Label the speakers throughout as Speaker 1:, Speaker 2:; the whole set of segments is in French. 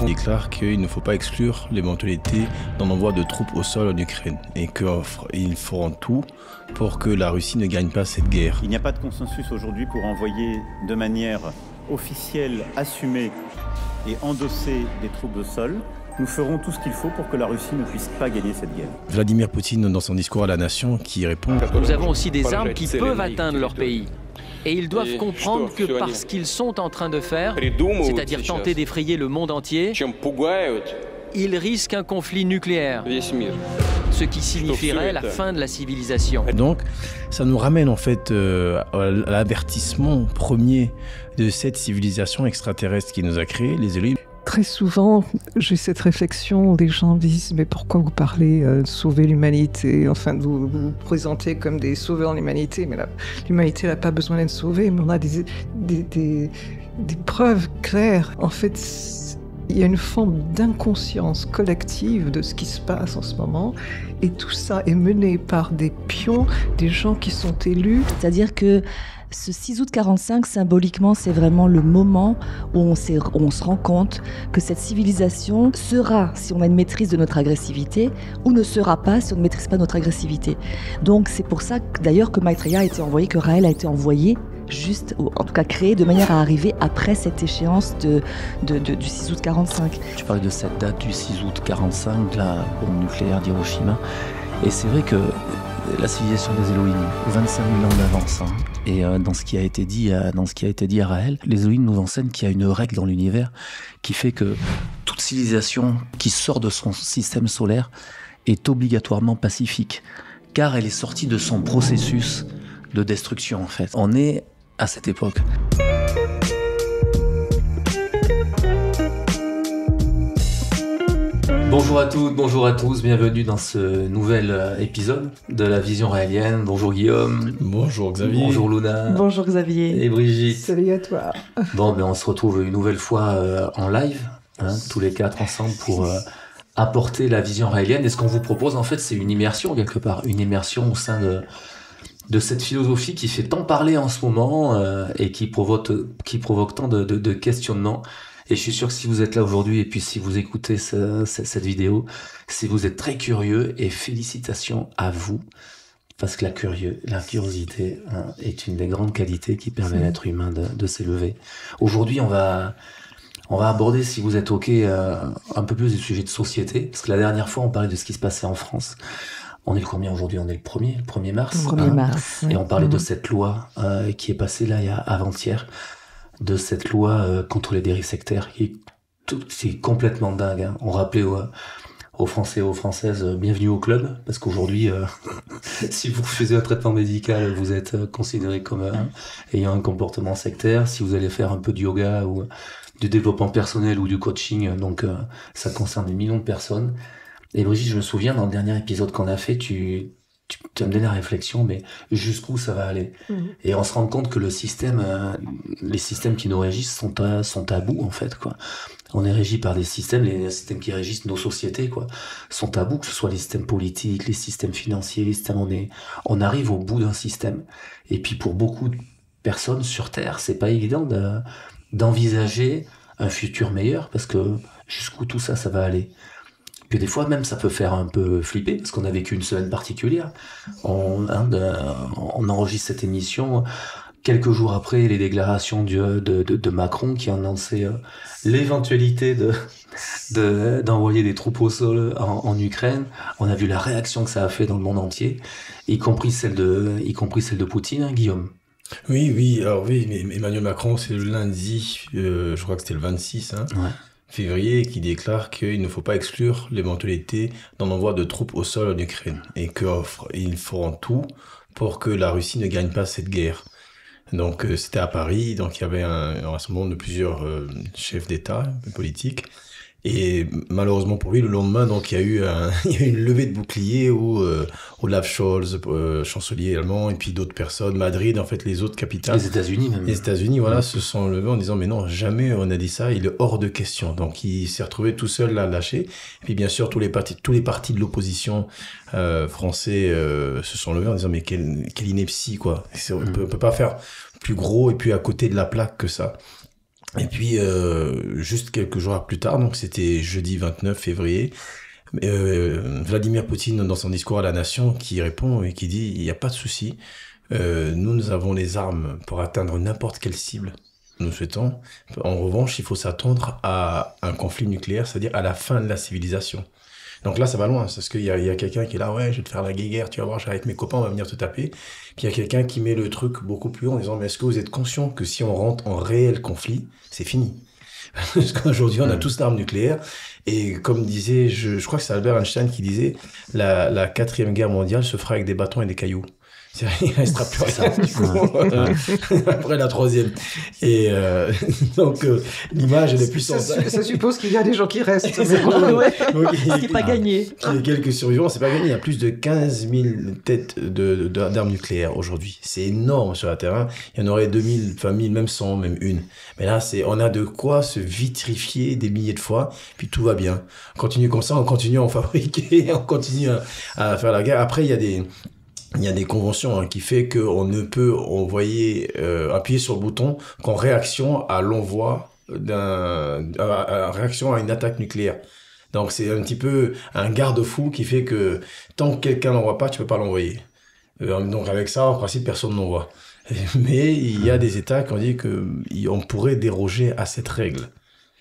Speaker 1: Macron déclare qu'il ne faut pas exclure l'éventualité d'un envoi de troupes au sol en Ukraine et qu'ils feront tout pour que la Russie ne gagne pas cette guerre.
Speaker 2: Il n'y a pas de consensus aujourd'hui pour envoyer de manière officielle, assumée et endosser des troupes au sol. Nous ferons tout ce qu'il faut pour que la Russie ne puisse pas gagner cette guerre.
Speaker 1: Vladimir Poutine, dans son discours à la nation, qui répond «
Speaker 3: Nous avons aussi des armes qui peuvent atteindre leur pays. Et ils doivent comprendre que parce qu'ils sont en train de faire, c'est-à-dire tenter d'effrayer le monde entier, ils risquent un conflit nucléaire, ce qui signifierait la fin de la civilisation. »
Speaker 1: Donc, ça nous ramène en fait à l'avertissement premier de cette civilisation extraterrestre qui nous a créés, les élites.
Speaker 4: Très souvent, j'ai cette réflexion, les gens disent « mais pourquoi vous parlez de sauver l'humanité ?» Enfin, vous vous présentez comme des sauveurs de l'humanité, mais l'humanité n'a pas besoin d'être sauvée, mais on a des preuves claires. En fait, il y a une forme d'inconscience collective de ce qui se passe en ce moment, et tout ça est mené par des pions, des gens qui sont élus.
Speaker 5: C'est-à-dire que ce 6 août 45, symboliquement, c'est vraiment le moment où on se rend compte que cette civilisation sera, si on a une maîtrise de notre agressivité, ou ne sera pas si on ne maîtrise pas notre agressivité. Donc c'est pour ça d'ailleurs que Maitreya a été envoyé, que Raël a été envoyé, juste, ou en tout cas créé de manière à arriver après cette échéance du 6 août 45.
Speaker 6: Tu parlais de cette date du 6 août 45, la bombe nucléaire d'Hiroshima, et c'est vrai que la civilisation des Elohim, 25 000 ans d'avance, hein. Et dans ce qui a été dit à Raël, les Elohim nous enseignent qu'il y a une règle dans l'univers qui fait que toute civilisation qui sort de son système solaire est obligatoirement pacifique, car elle est sortie de son processus de destruction en fait. On est à cette époque. Bonjour à toutes, bonjour à tous, bienvenue dans ce nouvel épisode de la Vision Raélienne. Bonjour Guillaume.
Speaker 1: Bonjour Xavier.
Speaker 6: Bonjour Luna.
Speaker 5: Bonjour Xavier.
Speaker 6: Et Brigitte.
Speaker 4: Salut à toi.
Speaker 6: Bon, on se retrouve une nouvelle fois en live, hein, tous les quatre ensemble pour apporter la Vision Raélienne. Et ce qu'on vous propose en fait, c'est une immersion quelque part, une immersion au sein de cette philosophie qui fait tant parler en ce moment et qui provoque tant de questionnements. Et je suis sûr que si vous êtes là aujourd'hui et puis si vous écoutez cette vidéo, si vous êtes très curieux, et félicitations à vous, parce que la curiosité hein, est une des grandes qualités qui permet à l'être humain de s'élever. Aujourd'hui, on va aborder, si vous êtes OK, un peu plus des sujets de société, parce que la dernière fois, on parlait de ce qui se passait en France. On est le combien aujourd'hui? On est le 1er mars.
Speaker 5: Le 1er mars.
Speaker 6: Et on parlait de cette loi qui est passée là avant-hier, de cette loi contre les dérives sectaires. C'est complètement dingue. Hein. On rappelait aux Français et aux Françaises, bienvenue au club, parce qu'aujourd'hui, si vous refusez un traitement médical, vous êtes considéré comme ayant un comportement sectaire. Si vous allez faire un peu de yoga ou du développement personnel ou du coaching, donc ça concerne des millions de personnes. Et Brigitte, je me souviens, dans le dernier épisode qu'on a fait, tu as me donné la réflexion, mais jusqu'où ça va aller? Et on se rend compte que les systèmes qui nous régissent sont à bout, en fait, quoi. On est régi par des systèmes, les systèmes qui régissent nos sociétés, quoi, sont à bout, que ce soit les systèmes politiques, les systèmes financiers, on arrive au bout d'un système. Et puis, pour beaucoup de personnes sur Terre, c'est pas évident d'envisager un futur meilleur, parce que jusqu'où tout ça va aller. Puis des fois même ça peut faire un peu flipper parce qu'on a vécu une semaine particulière. On enregistre cette émission quelques jours après les déclarations de Macron qui annonçait l'éventualité d'envoyer des troupes au sol en Ukraine. On a vu la réaction que ça a fait dans le monde entier, y compris celle de Poutine, hein, Guillaume.
Speaker 1: Oui, alors oui, mais Emmanuel Macron, c'est le lundi, je crois que c'était le 26, hein. Ouais. Février, qui déclare qu'il ne faut pas exclure l'éventualité d'un envoi de troupes au sol en Ukraine et qu'ils feront tout pour que la Russie ne gagne pas cette guerre. Donc c'était à Paris, donc il y avait un rassemblement de plusieurs chefs d'État politiques. Et malheureusement pour lui, le lendemain, donc il y a eu une levée de boucliers où Olaf Scholz, chancelier allemand, et puis d'autres personnes, Madrid, en fait les autres capitales.
Speaker 6: Les États-Unis même.
Speaker 1: Les États-Unis, voilà, se sont levés en disant mais non, jamais on a dit ça, il est hors de question. Donc il s'est retrouvé tout seul là, lâché. Et puis bien sûr tous les partis de l'opposition français se sont levés en disant mais quelle ineptie quoi. On peut pas faire plus gros et puis à côté de la plaque que ça. Et puis, juste quelques jours plus tard, donc c'était jeudi 29 février, Vladimir Poutine, dans son discours à la nation, qui répond et qui dit « Il n'y a pas de souci, nous avons les armes pour atteindre n'importe quelle cible. Nous souhaitons. En revanche, il faut s'attendre à un conflit nucléaire, c'est-à-dire à la fin de la civilisation. » Donc là, ça va loin, parce qu'il y a quelqu'un qui est là, ouais, je vais te faire la guerre, tu vas voir, avec mes copains, on va venir te taper. Puis il y a quelqu'un qui met le truc beaucoup plus haut en disant, mais est-ce que vous êtes conscient que si on rentre en réel conflit, c'est fini? Parce qu'aujourd'hui, on a tous l'arme nucléaire. Et comme disait, je crois que c'est Albert Einstein qui disait, la 4e guerre mondiale se fera avec des bâtons et des cailloux. Il restera plus rien du coup, après la 3e. Et donc l'image elle est puissante.
Speaker 4: Ça suppose qu'il y a des gens qui restent.
Speaker 5: Ce qui n'est pas gagné.
Speaker 1: Il y a quelques survivants, c'est pas gagné. Il y a plus de 15 000 têtes d'armes nucléaires aujourd'hui. C'est énorme sur la terre. Il y en aurait 2000, enfin 1000, même 100, même une. Mais là, on a de quoi se vitrifier des milliers de fois, puis tout va bien. On continue comme ça, on continue à en fabriquer, on continue à faire la guerre. Après, il y a des conventions qui fait qu'on ne peut envoyer, appuyer sur le bouton qu'en réaction à l'envoi réaction à une attaque nucléaire. Donc c'est un petit peu un garde-fou qui fait que tant que quelqu'un l'envoie pas, tu peux pas l'envoyer. Donc avec ça, en principe, personne n'envoie. Mais il y a des États qui ont dit qu'on pourrait déroger à cette règle.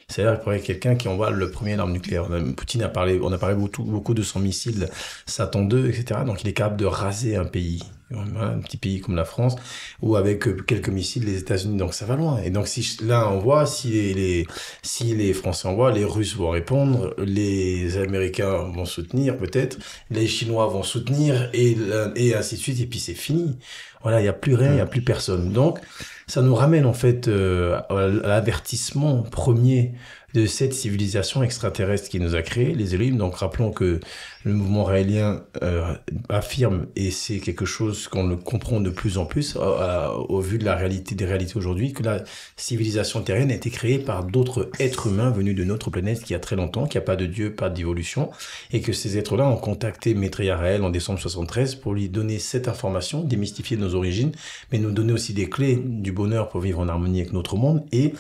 Speaker 1: C'est-à-dire qu'il pourrait y avoir quelqu'un qui envoie le premier arme nucléaire. Poutine a parlé beaucoup de son missile Satan 2, etc. Donc il est capable de raser un pays, un petit pays comme la France, ou avec quelques missiles les États-Unis. Donc ça va loin. Et donc si l'un envoie, si les Français envoient, les Russes vont répondre, les Américains vont soutenir peut-être, les Chinois vont soutenir, et ainsi de suite. Et puis c'est fini. Voilà, il n'y a plus rien, il n'y a plus personne. Donc, ça nous ramène en fait à l'avertissement premier de cette civilisation extraterrestre qui nous a créé, les Elohim. Donc, rappelons que le mouvement raélien affirme, et c'est quelque chose qu'on le comprend de plus en plus au vu de des réalités aujourd'hui, que la civilisation terrienne a été créée par d'autres êtres humains venus de notre planète qui a très longtemps, qu'il n'y a pas de Dieu, pas d'évolution, et que ces êtres-là ont contacté Maître Yaraël en décembre 73 pour lui donner cette information, démystifier nos origines, mais nous donner aussi des clés du bonheur pour vivre en harmonie avec notre monde, et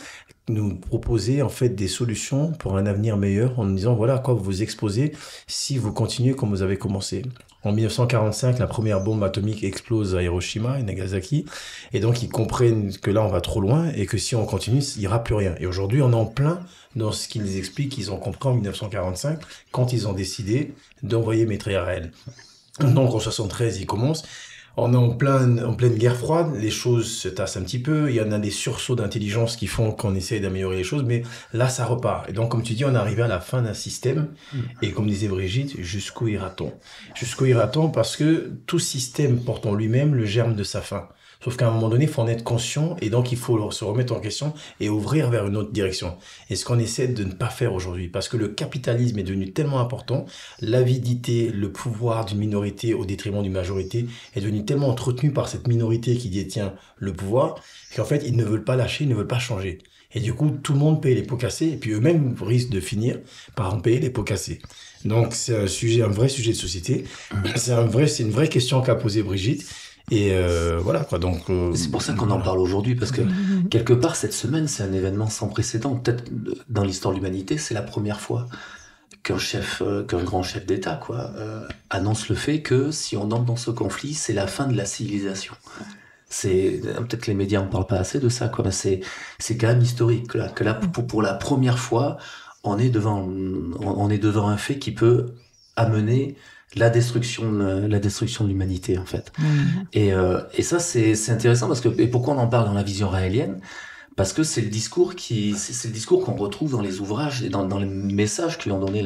Speaker 1: nous proposer en fait des solutions pour un avenir meilleur en nous disant voilà à quoi vous vous exposez si vous continuez comme vous avez commencé. En 1945, la première bombe atomique explose à Hiroshima et Nagasaki, et donc ils comprennent que là on va trop loin et que si on continue, il n'y aura plus rien. Et aujourd'hui, on est en plein dans ce qu'ils expliquent qu'ils ont compris en 1945 quand ils ont décidé d'envoyer Maître Yaraël. Donc en 73, ils commencent. On est en pleine guerre froide, les choses se tassent un petit peu, il y en a des sursauts d'intelligence qui font qu'on essaye d'améliorer les choses, mais là ça repart. Et donc comme tu dis, on est arrivé à la fin d'un système, et comme disait Brigitte, jusqu'où ira-t-on? Jusqu'où ira-t-on parce que tout système porte en lui-même le germe de sa fin. Sauf qu'à un moment donné, il faut en être conscient, et donc il faut se remettre en question et ouvrir vers une autre direction. Et ce qu'on essaie de ne pas faire aujourd'hui, parce que le capitalisme est devenu tellement important, l'avidité, le pouvoir d'une minorité au détriment d'une majorité est devenu tellement entretenu par cette minorité qui détient le pouvoir, qu'en fait, ils ne veulent pas lâcher, ils ne veulent pas changer. Et du coup, tout le monde paye les pots cassés, et puis eux-mêmes risquent de finir par en payer les pots cassés. Donc c'est un vrai sujet de société, c'est une vraie question qu'a posée Brigitte. Et voilà quoi, donc
Speaker 6: c'est pour ça qu'on en parle aujourd'hui, parce que quelque part cette semaine c'est un événement sans précédent, peut-être dans l'histoire de l'humanité. C'est la première fois qu'un grand chef d'État annonce le fait que si on entre dans ce conflit, c'est la fin de la civilisation. C'est peut-être que les médias en parlent pas assez de ça, mais c'est quand même historique que là pour la première fois on est devant un fait qui peut amener la destruction de l'humanité en fait. Et ça c'est intéressant parce que, et pourquoi on en parle dans la vision raélienne, parce que c'est le discours qu'on retrouve dans les ouvrages et dans les messages qui ont donné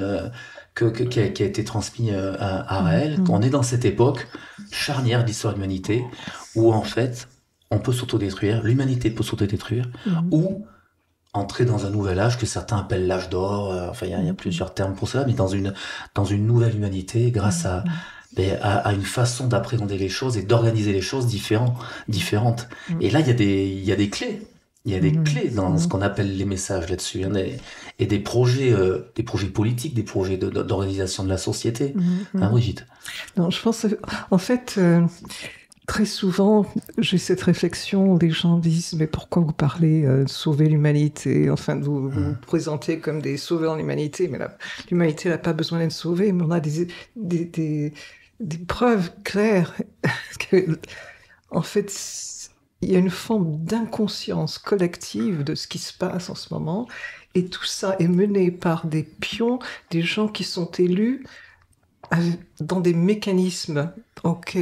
Speaker 6: qui a été transmis à Raël. On est dans cette époque charnière de l'histoire de l'humanité où en fait on peut s'autodétruire, l'humanité peut s'autodétruire, ou entrer dans un nouvel âge que certains appellent l'âge d'or. Il y a plusieurs termes pour cela, mais dans une nouvelle humanité grâce à une façon d'appréhender les choses et d'organiser les choses différentes. Et là, il y a des clés. Il y a des clés dans ce qu'on appelle les messages là-dessus, et des projets politiques, des projets d'organisation de la société. Brigitte?
Speaker 4: Non, je pense, en fait, Très souvent, j'ai cette réflexion, les gens disent « mais pourquoi vous parlez de sauver l'humanité ?» Enfin, vous vous présentez comme des sauveurs de l'humanité, mais l'humanité n'a pas besoin d'être sauvée, mais on a des preuves claires que, en fait, il y a une forme d'inconscience collective de ce qui se passe en ce moment, et tout ça est mené par des pions, des gens qui sont élus dans des mécanismes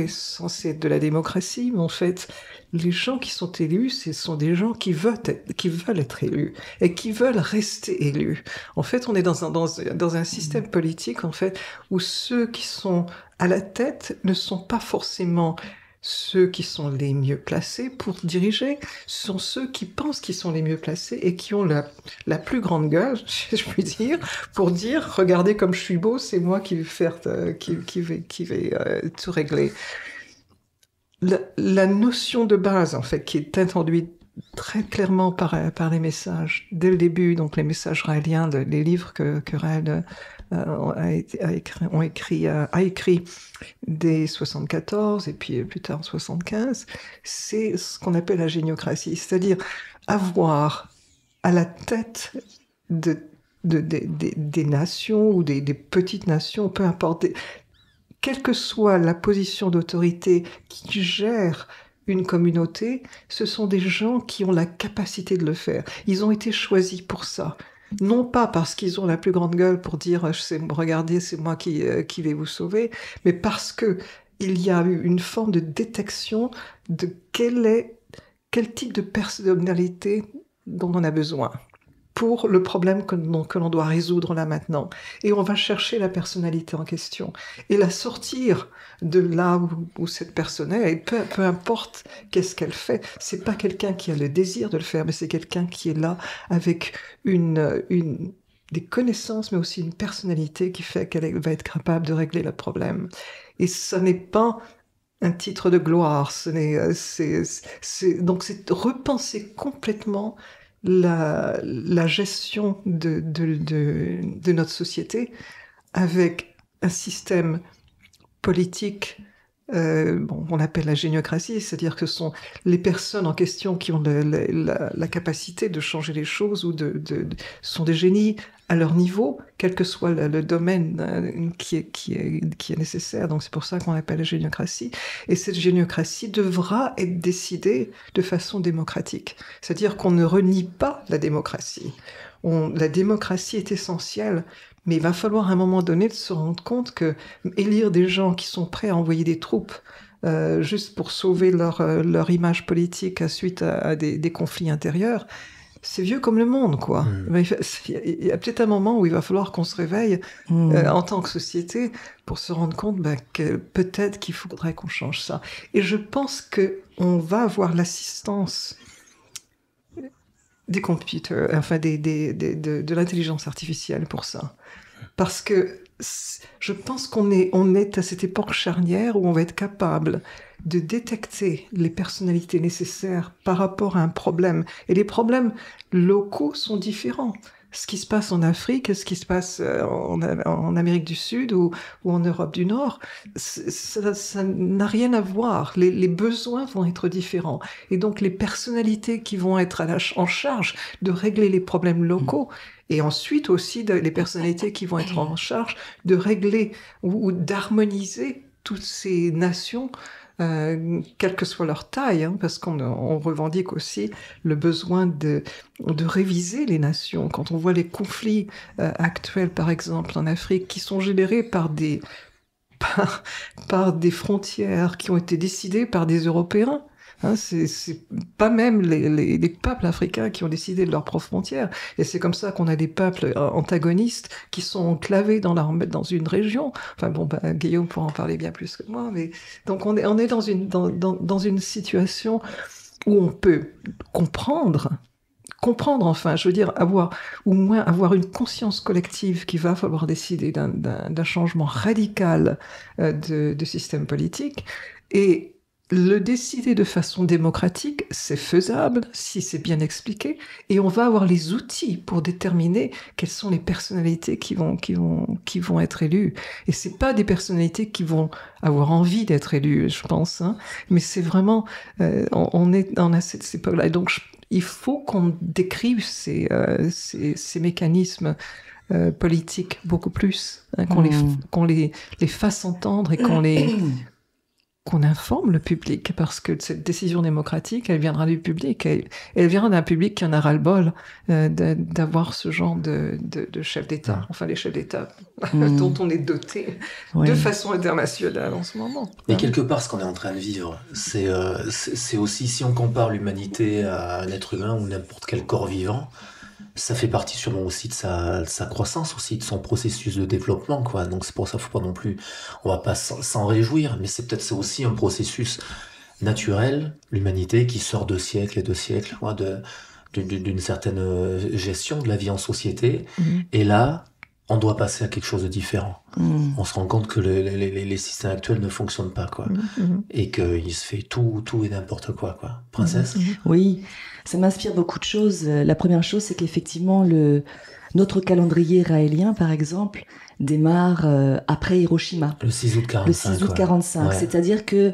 Speaker 4: censés être de la démocratie, mais en fait, les gens qui sont élus, ce sont des gens qui veulent être élus et qui veulent rester élus. En fait, on est dans un système politique, en fait, où ceux qui sont à la tête ne sont pas forcément ceux qui sont les mieux placés pour diriger, sont ceux qui pensent qu'ils sont les mieux placés et qui ont la plus grande gueule, je puis dire, pour dire « Regardez comme je suis beau, c'est moi qui vais faire, qui vais tout régler ». La notion de base, en fait, qui est introduite très clairement par les messages dès le début, donc les messages raéliens, les livres que Raël a écrit dès 74 et puis plus tard en 75, c'est ce qu'on appelle la géniocratie, c'est-à-dire avoir à la tête des nations ou des petites nations, peu importe, quelle que soit la position d'autorité qui gère une communauté, ce sont des gens qui ont la capacité de le faire. Ils ont été choisis pour ça. Non pas parce qu'ils ont la plus grande gueule pour dire « Regardez, c'est moi qui vais vous sauver », mais parce qu'il y a eu une forme de détection de quel type de personnalité dont on a besoin pour le problème que l'on doit résoudre là maintenant. Et on va chercher la personnalité en question et la sortir de là où cette personne est, et peu importe qu'est-ce qu'elle fait. C'est pas quelqu'un qui a le désir de le faire, mais c'est quelqu'un qui est là avec des connaissances, mais aussi une personnalité qui fait qu'elle va être capable de régler le problème. Et ce n'est pas un titre de gloire, donc c'est repenser complètement la gestion de notre société avec un système politique, on appelle la géniocratie, c'est-à-dire que ce sont les personnes en question qui ont la capacité de changer les choses ou sont des génies à leur niveau, quel que soit le domaine qui est nécessaire. Donc c'est pour ça qu'on appelle la géniocratie. Et cette géniocratie devra être décidée de façon démocratique. C'est-à-dire qu'on ne renie pas la démocratie. La démocratie est essentielle, mais il va falloir à un moment donné de se rendre compte que élire des gens qui sont prêts à envoyer des troupes juste pour sauver leur image politique suite à des conflits intérieurs, c'est vieux comme le monde, quoi. Il y a peut-être un moment où il va falloir qu'on se réveille en tant que société pour se rendre compte que peut-être qu'il faudrait qu'on change ça. Et je pense qu'on va avoir l'assistance des computers, enfin de l'intelligence artificielle pour ça. Parce que je pense qu'on est à cette époque charnière où on va être capable de détecter les personnalités nécessaires par rapport à un problème. Et les problèmes locaux sont différents. Ce qui se passe en Afrique, ce qui se passe en Amérique du Sud ou en Europe du Nord, ça n'a rien à voir. Les besoins vont être différents. Et donc les personnalités qui vont être en charge de régler les problèmes locaux, et ensuite aussi les personnalités qui vont être en charge de régler ou d'harmoniser toutes ces nations, quelle que soit leur taille, parce qu'on revendique aussi le besoin de réviser les nations. Quand on voit les conflits actuels, par exemple, en Afrique, qui sont générés par des frontières qui ont été décidées par des Européens. C'est pas même les peuples africains qui ont décidé de leurs propres frontières. Et c'est comme ça qu'on a des peuples antagonistes qui sont enclavés dans une région. Enfin Guillaume pourra en parler bien plus que moi. Mais donc on est dans une situation où on peut comprendre, enfin, je veux dire, au moins avoir une conscience collective qu'il va falloir décider d'un changement radical de système politique. Et le décider de façon démocratique, c'est faisable si c'est bien expliqué, et on va avoir les outils pour déterminer quelles sont les personnalités qui vont être élues. Et c'est pas des personnalités qui vont avoir envie d'être élues, je pense, hein, mais c'est vraiment, on a cette époque-là. Et donc, il faut qu'on décrive ces mécanismes politiques beaucoup plus, hein, qu'on les fasse entendre et qu'on informe le public, parce que cette décision démocratique, elle viendra du public, elle viendra d'un public qui en a ras-le-bol d'avoir ce genre de chef d'État, enfin les chefs d'État dont on est doté de façon internationale en ce moment.
Speaker 6: Mais quelque part, ce qu'on est en train de vivre, c'est aussi, si on compare l'humanité à un être humain ou n'importe quel corps vivant, ça fait partie sûrement aussi de sa croissance, aussi de son processus de développement, quoi. Donc c'est pour ça, faut pas non plus, on va pas s'en réjouir, mais c'est aussi un processus naturel, l'humanité qui sort de siècles et de siècles, quoi, d'une certaine gestion de la vie en société. Et là, on doit passer à quelque chose de différent. On se rend compte que les systèmes actuels ne fonctionnent pas, quoi. Et qu'il se fait tout et n'importe quoi. Princesse?
Speaker 5: Oui, ça m'inspire beaucoup de choses. La première chose, c'est qu'effectivement, notre calendrier raélien, par exemple, démarre après Hiroshima.
Speaker 6: Le 6 août 45.
Speaker 5: Le 6 août 45. Ouais. C'est-à-dire que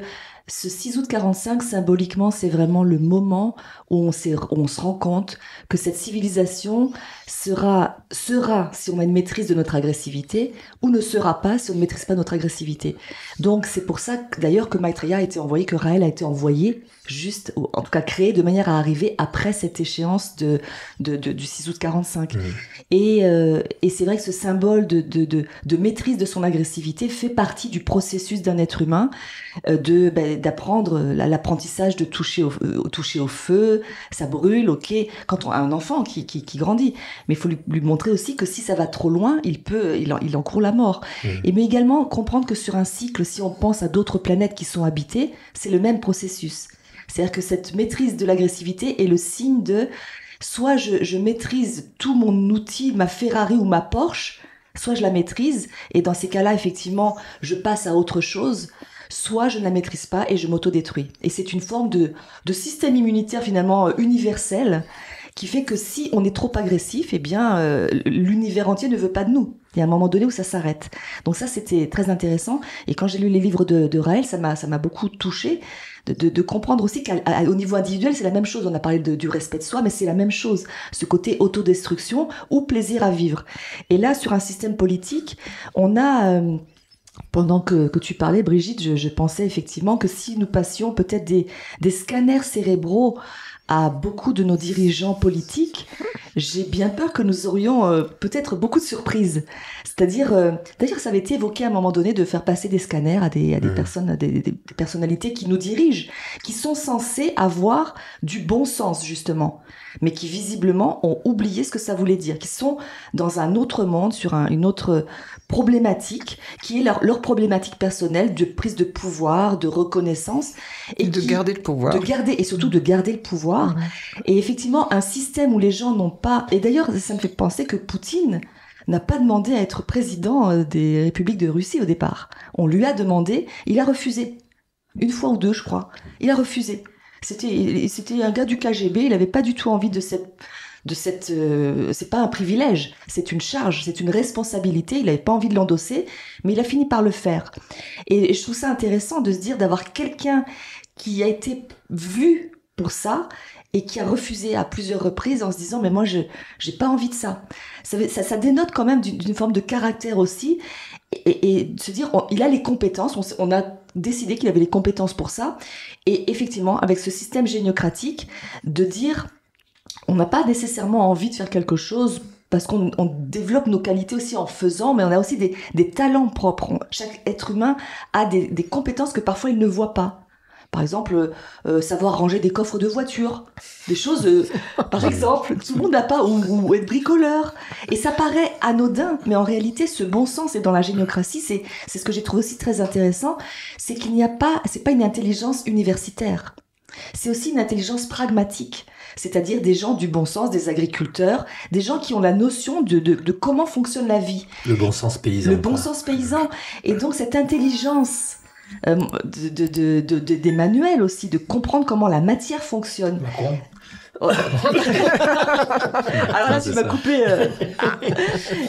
Speaker 5: ce 6 août 45, symboliquement, c'est vraiment le moment où on se rend compte que cette civilisation sera, si on a une maîtrise de notre agressivité, ou ne sera pas si on ne maîtrise pas notre agressivité. Donc, c'est pour ça, d'ailleurs, que Maitreya a été envoyé, que Raël a été envoyé, juste, en tout cas créé de manière à arriver après cette échéance du 6 août 45. Et c'est vrai que ce symbole de maîtrise de son agressivité fait partie du processus d'un être humain, d'apprendre l'apprentissage de toucher au feu, ça brûle, ok, quand on a un enfant qui grandit, mais il faut lui montrer aussi que si ça va trop loin, il encourt la mort. Mais également comprendre que sur un cycle, si on pense à d'autres planètes qui sont habitées, c'est le même processus. C'est-à-dire que cette maîtrise de l'agressivité est le signe de soit je maîtrise tout mon outil, ma Ferrari ou ma Porsche, soit je la maîtrise, et dans ces cas-là, effectivement, je passe à autre chose, soit je ne la maîtrise pas et je m'autodétruis. Et c'est une forme de système immunitaire finalement universel qui fait que si on est trop agressif, eh bien, l'univers entier ne veut pas de nous. Il y a un moment donné où ça s'arrête. Donc ça, c'était très intéressant. Et quand j'ai lu les livres de Raël, ça m'a beaucoup touchée de comprendre aussi qu'au niveau individuel, c'est la même chose. On a parlé du respect de soi, mais c'est la même chose. Ce côté autodestruction ou plaisir à vivre. Et là, sur un système politique, on a... Pendant que tu parlais, Brigitte, je pensais effectivement que si nous passions peut-être des scanners cérébraux à beaucoup de nos dirigeants politiques, j'ai bien peur que nous aurions peut-être beaucoup de surprises. C'est-à-dire, d'ailleurs, ça avait été évoqué à un moment donné de faire passer des scanners à des personnes, des personnalités qui nous dirigent, qui sont censées avoir du bon sens, justement, mais qui visiblement ont oublié ce que ça voulait dire, qui sont dans un autre monde, sur une autre problématique, qui est leur problématique personnelle de prise de pouvoir, de reconnaissance.
Speaker 4: Et de garder le pouvoir.
Speaker 5: Et surtout de garder le pouvoir. Et effectivement, un système où les gens n'ont pas... Et d'ailleurs, ça me fait penser que Poutine n'a pas demandé à être président des républiques de Russie au départ. On lui a demandé, il a refusé. Une fois ou deux, je crois. Il a refusé. C'était un gars du KGB, il n'avait pas du tout envie de cette c'est pas un privilège, c'est une charge, c'est une responsabilité, il n'avait pas envie de l'endosser, mais il a fini par le faire. Et je trouve ça intéressant de se dire d'avoir quelqu'un qui a été vu pour ça et qui a refusé à plusieurs reprises en se disant mais moi j'ai pas envie de ça. Ça dénote quand même d'une forme de caractère aussi, et de se dire il a les compétences, on a décidé qu'il avait les compétences pour ça, et effectivement avec ce système géniocratique de dire on n'a pas nécessairement envie de faire quelque chose parce qu'on développe nos qualités aussi en faisant, mais on a aussi des talents propres. Chaque être humain a des compétences que parfois il ne voit pas. Par exemple, savoir ranger des coffres de voiture, des choses, par exemple, tout le monde n'a pas, ou être bricoleur. Et ça paraît anodin, mais en réalité, ce bon sens, et dans la géniocratie, c'est ce que j'ai trouvé aussi très intéressant, c'est qu'il n'y a pas, c'est pas une intelligence universitaire. C'est aussi une intelligence pragmatique, c'est-à-dire des gens du bon sens, des agriculteurs, des gens qui ont la notion de comment fonctionne la vie.
Speaker 6: Le bon sens paysan.
Speaker 5: Le bon sens paysan. Et donc cette intelligence des manuels aussi, de comprendre comment la matière fonctionne.
Speaker 1: Macron.
Speaker 5: Alors là, tu m'as coupé.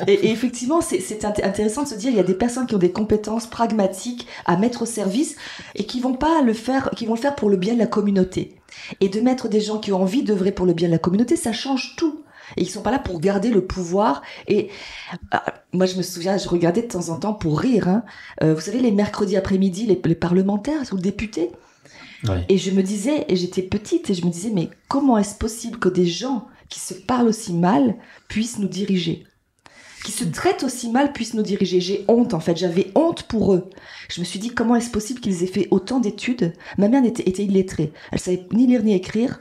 Speaker 5: Et effectivement, c'est intéressant de se dire, il y a des personnes qui ont des compétences pragmatiques à mettre au service et qui vont le faire pour le bien de la communauté. Et de mettre des gens qui ont envie d'œuvrer pour le bien de la communauté, ça change tout. Et ils sont pas là pour garder le pouvoir. Et moi, je me souviens, je regardais de temps en temps pour rire. Hein. Vous savez, les mercredis après-midi, les parlementaires ou les députés. Ouais. Et je me disais, et j'étais petite, et je me disais, mais comment est-ce possible que des gens qui se parlent aussi mal puissent nous diriger, qui se traitent aussi mal puissent nous diriger? J'ai honte, en fait, j'avais honte pour eux. Je me suis dit, comment est-ce possible qu'ils aient fait autant d'études? Ma mère était illettrée, elle savait ni lire ni écrire,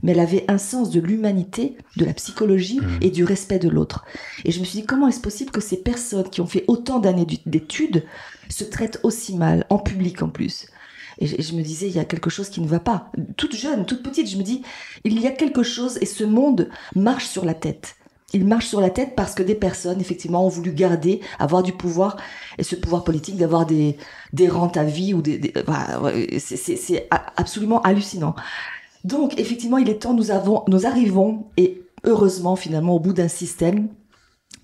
Speaker 5: mais elle avait un sens de l'humanité, de la psychologie et du respect de l'autre. Et je me suis dit, comment est-ce possible que ces personnes qui ont fait autant d'années d'études se traitent aussi mal, en public en plus? Et je me disais, il y a quelque chose qui ne va pas. Toute jeune, toute petite, je me dis, il y a quelque chose et ce monde marche sur la tête. Il marche sur la tête parce que des personnes, effectivement, ont voulu garder, avoir du pouvoir, et ce pouvoir politique, d'avoir des rentes à vie, ou c'est absolument hallucinant. Donc, effectivement, il est temps, nous arrivons, et heureusement, finalement, au bout d'un système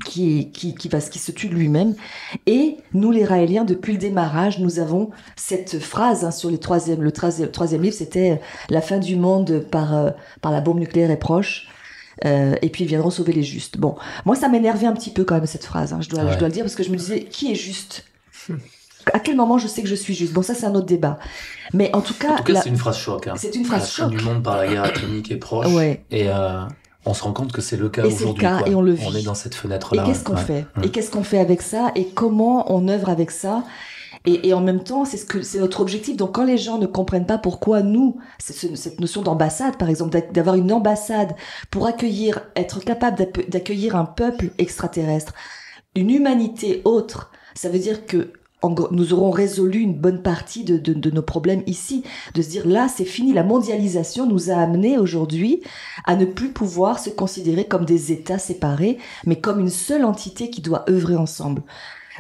Speaker 5: qui se tue de lui-même. Et nous, les Raéliens, depuis le démarrage, nous avons cette phrase sur le troisième livre, c'était « La fin du monde par la bombe nucléaire est proche ». Et puis ils viendront sauver les justes. Bon, moi ça m'énervait un petit peu quand même cette phrase, hein, je dois le dire, parce que je me disais, qui est juste? À quel moment je sais que je suis juste? Bon, ça c'est un autre débat. Mais en tout cas,
Speaker 6: c'est une phrase choc. Hein.
Speaker 5: C'est une phrase choc.
Speaker 6: La fin du monde par la guerre atomique est proche. Ouais. Et on se rend compte que c'est le cas aujourd'hui.
Speaker 5: Et on le vit.
Speaker 6: On est dans cette fenêtre-là.
Speaker 5: Et qu'est-ce qu'on fait? Et qu'est-ce qu'on fait avec ça? Et comment on œuvre avec ça? Et en même temps, c'est notre objectif. Donc, quand les gens ne comprennent pas pourquoi nous, cette notion d'ambassade, par exemple, d'avoir une ambassade pour être capable d'accueillir un peuple extraterrestre, une humanité autre, ça veut dire que nous aurons résolu une bonne partie de nos problèmes ici. De se dire, là, c'est fini. La mondialisation nous a amenés aujourd'hui à ne plus pouvoir se considérer comme des États séparés, mais comme une seule entité qui doit œuvrer ensemble.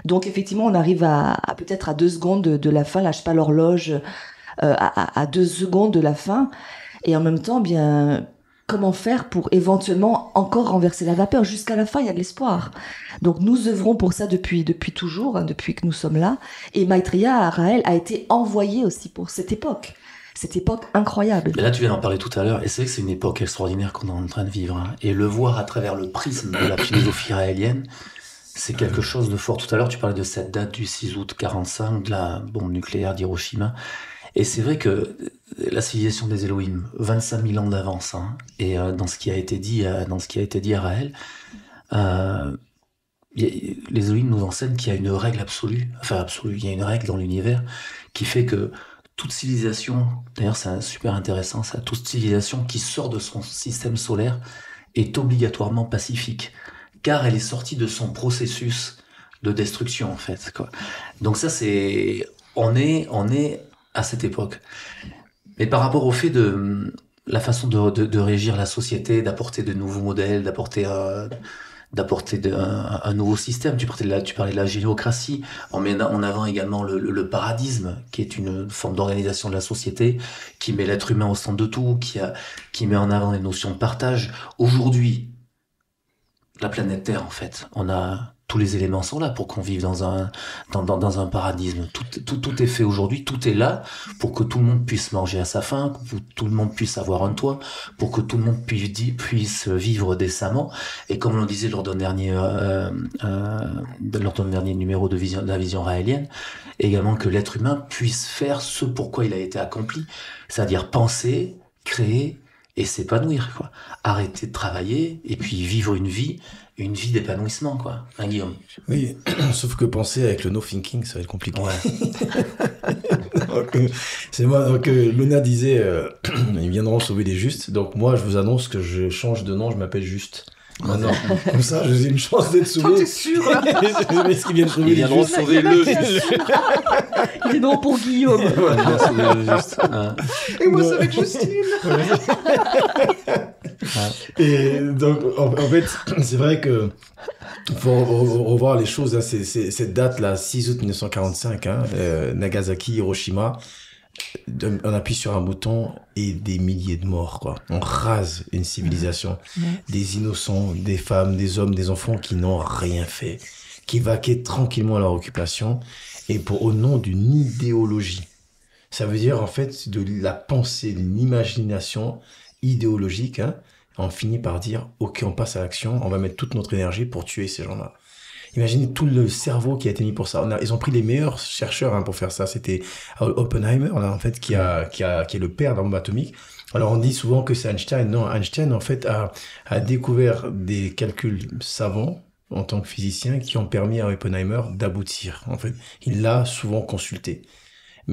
Speaker 5: Donc effectivement, on arrive à peut-être à 2 secondes de la fin, lâche pas l'horloge, à 2 secondes de la fin, et en même temps, bien, comment faire pour éventuellement encore renverser la vapeur? Jusqu'à la fin, il y a de l'espoir. Donc nous œuvrons pour ça depuis toujours, hein, depuis que nous sommes là, et Maitreya Raël a été envoyé aussi pour cette époque incroyable.
Speaker 6: Et là, tu viens d'en parler tout à l'heure, et c'est vrai que c'est une époque extraordinaire qu'on est en train de vivre, hein, et le voir à travers le prisme de la philosophie raélienne, c'est quelque chose de fort. Tout à l'heure, tu parlais de cette date du 6 août 45, de la bombe nucléaire d'Hiroshima. Et c'est vrai que la civilisation des Elohim, 25 000 ans d'avance, hein, et dans ce qui a été dit à Raël, les Elohim nous enseignent qu'il y a une règle absolue, il y a une règle dans l'univers qui fait que toute civilisation, d'ailleurs c'est super intéressant ça, toute civilisation qui sort de son système solaire est obligatoirement pacifique. Car elle est sortie de son processus de destruction, en fait, quoi. Donc ça, on est à cette époque. Mais par rapport au fait de la façon de régir la société, d'apporter de nouveaux modèles, d'apporter un nouveau système, tu parlais de la généocratie, on met en avant également le paradisme, qui est une forme d'organisation de la société, qui met l'être humain au centre de tout, qui met en avant les notions de partage. Aujourd'hui, la planète Terre, en fait, tous les éléments sont là pour qu'on vive dans un paradisme. Tout est fait aujourd'hui, tout est là pour que tout le monde puisse manger à sa faim, pour que tout le monde puisse avoir un toit, pour que tout le monde puisse vivre décemment. Et comme on le disait lors d'un dernier numéro de la vision raélienne, également que l'être humain puisse faire ce pourquoi il a été accompli, c'est-à-dire penser, créer et s'épanouir, quoi. Arrêter de travailler et puis vivre une vie d'épanouissement, quoi. Hein, Guillaume?
Speaker 1: Oui, sauf que penser avec le no thinking, ça va être compliqué. Ouais. C'est moi. Donc Luna disait, ils viendront sauver les justes. Donc moi, je vous annonce que je change de nom, je m'appelle Juste. Maintenant, comme ça, j'ai une chance d'être sauvé.
Speaker 5: T'es sûr, là?
Speaker 1: Est-ce qu'ils viennent sauver
Speaker 6: les justes? Sauver le juste.
Speaker 5: Il est non pour Guillaume.
Speaker 6: Ouais, sauver le juste.
Speaker 4: Et moi, c'est avec Justine.
Speaker 1: Et donc, en fait, c'est vrai que faut revoir les choses. Hein, cette date-là, 6 août 1945, hein, Nagasaki, Hiroshima, on appuie sur un bouton et des milliers de morts, quoi. On rase une civilisation. Des innocents, des femmes, des hommes, des enfants qui n'ont rien fait, qui vaquaient tranquillement à leur occupation, et au nom d'une idéologie. Ça veut dire, en fait, de la pensée, d'une imagination idéologique, hein. On finit par dire, OK, on passe à l'action, on va mettre toute notre énergie pour tuer ces gens-là. Imaginez tout le cerveau qui a été mis pour ça. Ils ont pris les meilleurs chercheurs, hein, pour faire ça. C'était Oppenheimer, là, en fait, qui est le père de la bombe atomique. Alors, on dit souvent que c'est Einstein. Non, Einstein, en fait, a découvert des calculs savants en tant que physicien qui ont permis à Oppenheimer d'aboutir. En fait, il l'a souvent consulté.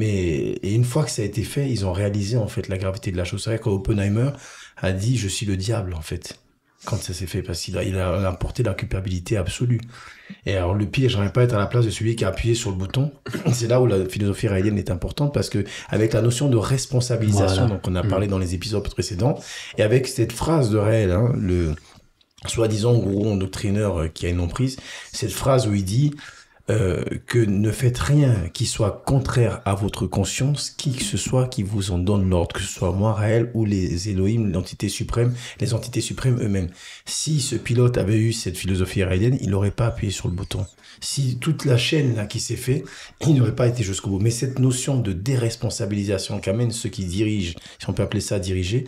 Speaker 1: Et une fois que ça a été fait, ils ont réalisé, en fait, la gravité de la chose. C'est vrai qu'Oppenheimer a dit, je suis le diable, en fait, quand ça s'est fait, parce qu'il a apporté la culpabilité absolue. Et alors, le pire, j'aimerais pas être à la place de celui qui a appuyé sur le bouton. C'est là où la philosophie raélienne est importante, parce que, avec la notion de responsabilisation, donc on a parlé dans les épisodes précédents, et avec cette phrase de Raël, hein, le soi-disant gourou doctrineur qui a une emprise, cette phrase où il dit, que ne faites rien qui soit contraire à votre conscience, qui que ce soit qui vous en donne l'ordre, que ce soit moi, Raël, ou les Elohim, l'entité suprême, les entités suprêmes eux-mêmes. Si ce pilote avait eu cette philosophie raélienne, il n'aurait pas appuyé sur le bouton. Si toute la chaîne là qui s'est fait, il n'aurait pas été jusqu'au bout. Mais cette notion de déresponsabilisation qu'amènent ceux qui dirigent, si on peut appeler ça diriger,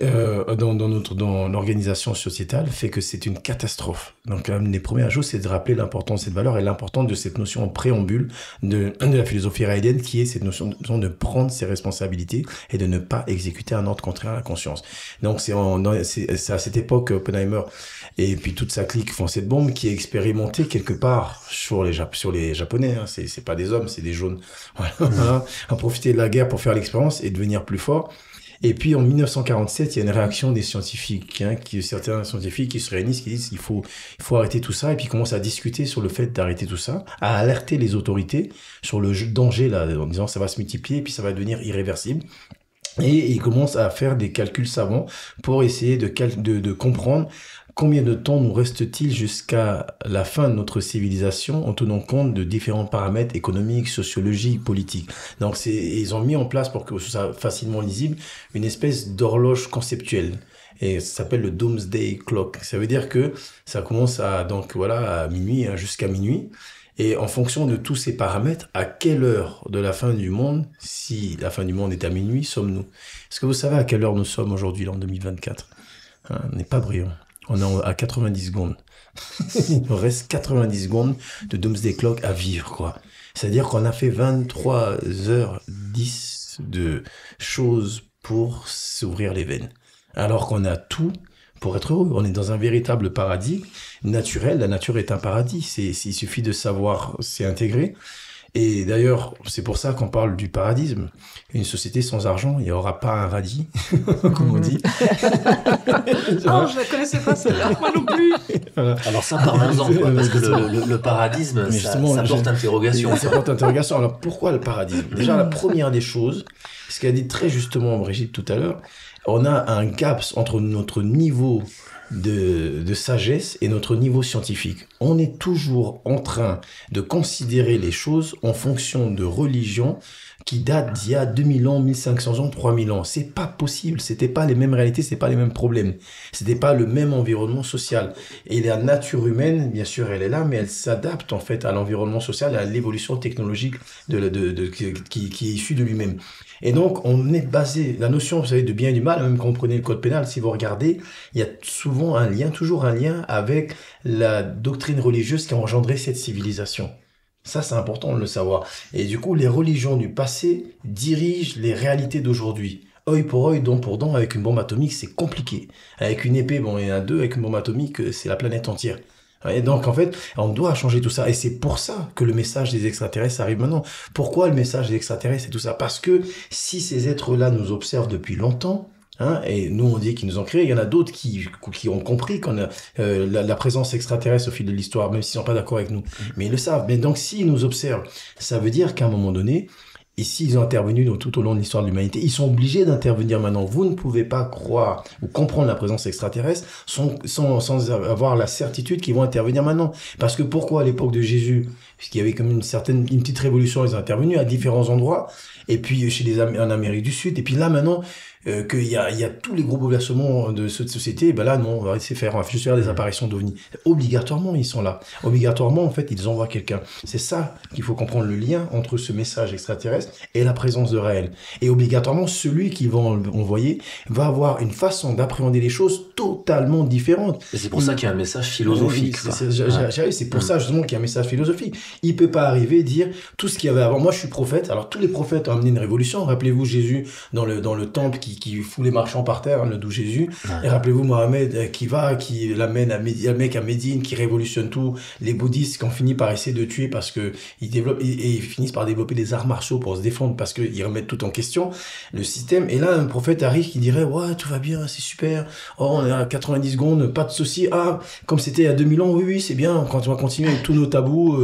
Speaker 1: dans l'organisation sociétale fait que c'est une catastrophe. Donc, une des premières choses, c'est de rappeler l'importance de cette valeur et l'importance de cette notion en préambule de la philosophie raélienne, qui est cette notion de prendre ses responsabilités et de ne pas exécuter un ordre contraire à la conscience. Donc, c'est à cette époque, Oppenheimer et puis toute sa clique font cette bombe qui est expérimentée quelque part sur les Japonais. Hein. C'est pas des hommes, c'est des jaunes. Voilà. À profiter de la guerre pour faire l'expérience et devenir plus fort. Et puis, en 1947, il y a une réaction des scientifiques, hein, certains scientifiques qui se réunissent, qui disent qu'il faut arrêter tout ça, et puis ils commencent à discuter sur le fait d'arrêter tout ça, à alerter les autorités sur le danger, là, en disant ça va se multiplier, et puis ça va devenir irréversible. Et ils commencent à faire des calculs savants pour essayer de comprendre combien de temps nous reste-t-il jusqu'à la fin de notre civilisation en tenant compte de différents paramètres économiques, sociologiques, politiques. Donc ils ont mis en place, pour que ce soit facilement lisible, une espèce d'horloge conceptuelle. Et ça s'appelle le Doomsday Clock. Ça veut dire que ça commence à minuit, hein, jusqu'à minuit. Et en fonction de tous ces paramètres, à quelle heure de la fin du monde, si la fin du monde est à minuit, sommes-nous? Est-ce que vous savez à quelle heure nous sommes aujourd'hui, en 2024? On n'est pas brillant. On est à 90 secondes. Il nous reste 90 secondes de Doomsday Clock à vivre, quoi. C'est-à-dire qu'on a fait 23h10 de choses pour s'ouvrir les veines. Alors qu'on a tout pour être heureux. On est dans un véritable paradis naturel. La nature est un paradis. Il suffit de savoir s'y intégrer. Et d'ailleurs, c'est pour ça qu'on parle du paradisme. Une société sans argent, il n'y aura pas un radis, comme on dit.
Speaker 4: Non, je ne la connaissais pas, celle-là. Moi non plus.
Speaker 6: Voilà. Alors ça, parlons-en, parce que le paradisme, ça porte interrogation.
Speaker 1: Ça porte interrogation. Alors pourquoi le paradisme? Déjà, la première des choses, ce qu'a dit très justement Brigitte tout à l'heure, on a un gap entre notre niveau de sagesse et notre niveau scientifique. On est toujours en train de considérer les choses en fonction de religions qui datent d'il y a 2000 ans, 1500 ans, 3000 ans. C'est pas possible. C'était pas les mêmes réalités, c'est pas les mêmes problèmes. C'était pas le même environnement social. Et la nature humaine, bien sûr, elle est là, mais elle s'adapte en fait à l'environnement social, à l'évolution technologique qui est issue de lui-même. Et donc, on est basé, la notion, vous savez, de bien et du mal, même quand vous prenez le code pénal, si vous regardez, il y a toujours un lien avec la doctrine religieuse qui a engendré cette civilisation. Ça, c'est important de le savoir. Et du coup, les religions du passé dirigent les réalités d'aujourd'hui. Œil pour œil, dent pour dent, avec une bombe atomique, c'est compliqué. Avec une épée, bon, il y en a deux, avec une bombe atomique, c'est la planète entière. Et donc, en fait, on doit changer tout ça. Et c'est pour ça que le message des extraterrestres arrive maintenant. Pourquoi le message des extraterrestres et tout ça? Parce que si ces êtres-là nous observent depuis longtemps, hein, et nous on dit qu'ils nous ont créés, il y en a d'autres qui ont compris qu'on a la présence extraterrestre au fil de l'histoire, même s'ils sont pas d'accord avec nous. Mais ils le savent. Mais donc, s'ils nous observent, ça veut dire qu'à un moment donné, Ici, ils ont intervenu tout au long de l'histoire de l'humanité. Ils sont obligés d'intervenir maintenant. Vous ne pouvez pas croire ou comprendre la présence extraterrestre sans avoir la certitude qu'ils vont intervenir maintenant. Parce que pourquoi à l'époque de Jésus, puisqu'il y avait comme une petite révolution, ils ont intervenu à différents endroits, et puis en Amérique du Sud, et puis là maintenant, qu'il y a tous les gros bouleversements de cette société, et ben là, non, on va laisser faire, on va juste faire des apparitions d'OVNI. Obligatoirement, ils sont là. Obligatoirement, en fait, ils envoient quelqu'un. C'est ça qu'il faut comprendre, le lien entre ce message extraterrestre et la présence de réel. Et obligatoirement, celui qui va envoyer va avoir une façon d'appréhender les choses totalement différente.
Speaker 6: Et c'est pour ça qu'il y a un message philosophique.
Speaker 1: C'est pour ça, justement, qu'il y a un message philosophique. Il peut pas arriver et dire tout ce qu'il y avait avant. Moi, je suis prophète. Alors, tous les prophètes ont amené une révolution. Rappelez-vous Jésus dans le temple qui fout les marchands par terre, le doux Jésus. Et rappelez-vous Mohamed qui l'amène à Médine, qui révolutionne tout. Les bouddhistes qui ont fini par essayer de tuer parce que ils finissent par développer des arts martiaux pour se défendre parce qu'ils remettent tout en question, le système. Et là, un prophète arrive qui dirait, ouais, tout va bien, c'est super. Oh, on est à 90 secondes, pas de souci. Ah, comme c'était il y a 2000 ans, oui, c'est bien. Quand on va continuer avec tous nos tabous,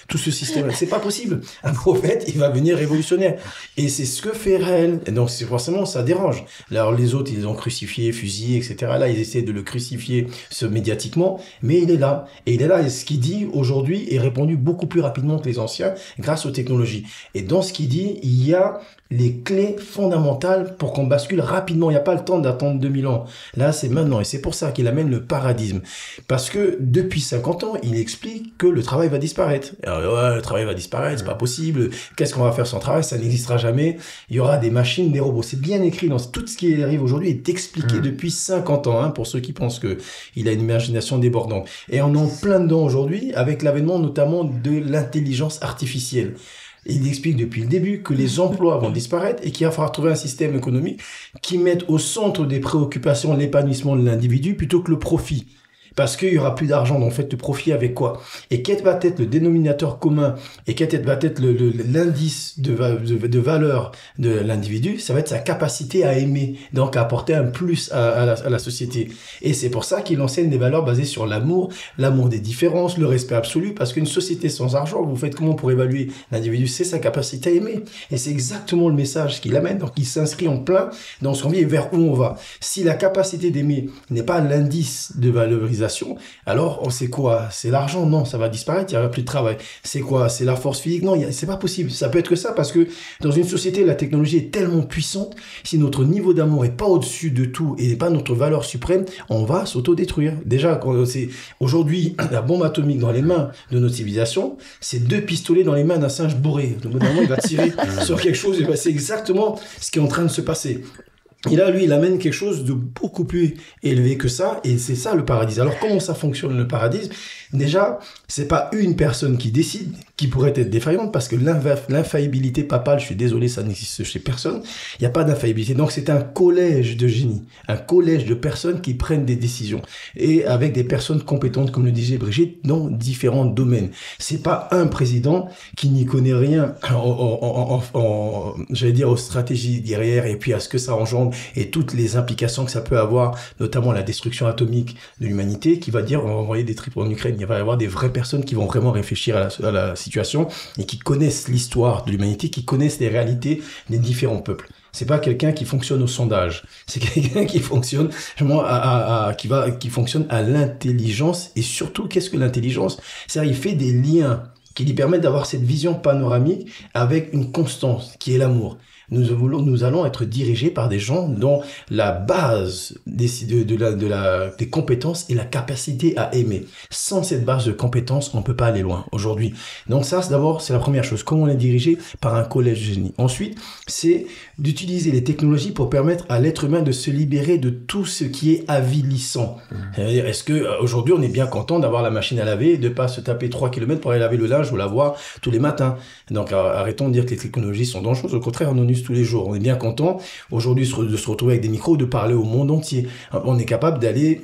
Speaker 1: tout ce système, c'est pas possible. Un prophète, il va venir révolutionnaire. Et c'est ce que fait Réel. Et donc, forcément, ça dérange. Alors, les autres, ils ont crucifié, fusillé, etc. Là, ils essaient de le crucifier médiatiquement, mais il est là. Et il est là. Et ce qu'il dit aujourd'hui est répondu beaucoup plus rapidement que les anciens grâce aux technologies. Et dans ce qu'il dit, il y a les clés fondamentales pour qu'on bascule rapidement. Il n'y a pas le temps d'attendre 2000 ans. Là, c'est maintenant. Et c'est pour ça qu'il amène le paradigme. Parce que depuis 50 ans, il explique que le travail va disparaître. Alors, ouais, le travail va disparaître, c'est pas possible. Qu'est-ce qu'on va faire sans travail? Ça n'existera jamais. Il y aura des machines, des robots. C'est bien écrit dans tout ce qui arrive aujourd'hui est expliqué depuis 50 ans, hein, pour ceux qui pensent que il a une imagination débordante. Et on est en plein dedans aujourd'hui avec l'avènement notamment de l'intelligence artificielle. Il explique depuis le début que les emplois vont disparaître et qu'il va falloir trouver un système économique qui mette au centre des préoccupations l'épanouissement de l'individu plutôt que le profit. Parce qu'il y aura plus d'argent, donc faites le profit avec quoi? Et quel va être le dénominateur commun et quel va être l'indice de valeur de l'individu? Ça va être sa capacité à aimer, donc à apporter un plus à la société. Et c'est pour ça qu'il enseigne des valeurs basées sur l'amour des différences, le respect absolu, parce qu'une société sans argent, vous faites comment pour évaluer l'individu? C'est sa capacité à aimer. Et c'est exactement le message qu'il amène, donc il s'inscrit en plein dans son vie et vers où on va. Si la capacité d'aimer n'est pas l'indice de valorisation, alors on sait quoi? C'est l'argent? Non, ça va disparaître, il n'y aura plus de travail. C'est quoi? C'est la force physique? Non, c'est pas possible. Ça peut être que ça parce que dans une société, la technologie est tellement puissante, si notre niveau d'amour est pas au-dessus de tout et n'est pas notre valeur suprême, on va s'auto-détruire. Déjà, c'est aujourd'hui la bombe atomique dans les mains de notre civilisation, c'est 2 pistolets dans les mains d'un singe bourré. Le moment il va tirer sur quelque chose, et c'est exactement ce qui est en train de se passer. Et là, lui, il amène quelque chose de beaucoup plus élevé que ça, et c'est ça le paradis. Alors, comment ça fonctionne le paradis? Déjà, c'est pas une personne qui décide, qui pourrait être défaillante, parce que l'infaillibilité papale, je suis désolé, ça n'existe chez personne. Il n'y a pas d'infaillibilité. Donc, c'est un collège de génies, un collège de personnes qui prennent des décisions, et avec des personnes compétentes, comme le disait Brigitte, dans différents domaines. C'est pas un président qui n'y connaît rien j'allais dire, aux stratégies guerrières, et puis à ce que ça engendre, et toutes les implications que ça peut avoir, notamment la destruction atomique de l'humanité, qui va dire on va envoyer des tripes en Ukraine. Il va y avoir des vraies personnes qui vont vraiment réfléchir à la situation et qui connaissent l'histoire de l'humanité, qui connaissent les réalités des différents peuples. C'est pas quelqu'un qui fonctionne au sondage. C'est quelqu'un qui fonctionne qui fonctionne à l'intelligence. Et surtout, qu'est-ce que l'intelligence? C'est-à-dire, il fait des liens qui lui permettent d'avoir cette vision panoramique avec une constance qui est l'amour. Nous allons être dirigés par des gens dont la base des compétences est la capacité à aimer. Sans cette base de compétences, on ne peut pas aller loin aujourd'hui. Donc ça, d'abord, c'est la première chose. Comment on est dirigé? Par un collège de génie. Ensuite, c'est d'utiliser les technologies pour permettre à l'être humain de se libérer de tout ce qui est avilissant. C'est-à-dire, est-ce que aujourd'hui on est bien content d'avoir la machine à laver et de pas se taper 3 km pour aller laver le linge ou lavoir tous les matins? Donc arrêtons de dire que les technologies sont dangereuses. Au contraire, on en use tous les jours. On est bien content aujourd'hui de se retrouver avec des micros, de parler au monde entier. On est capable d'aller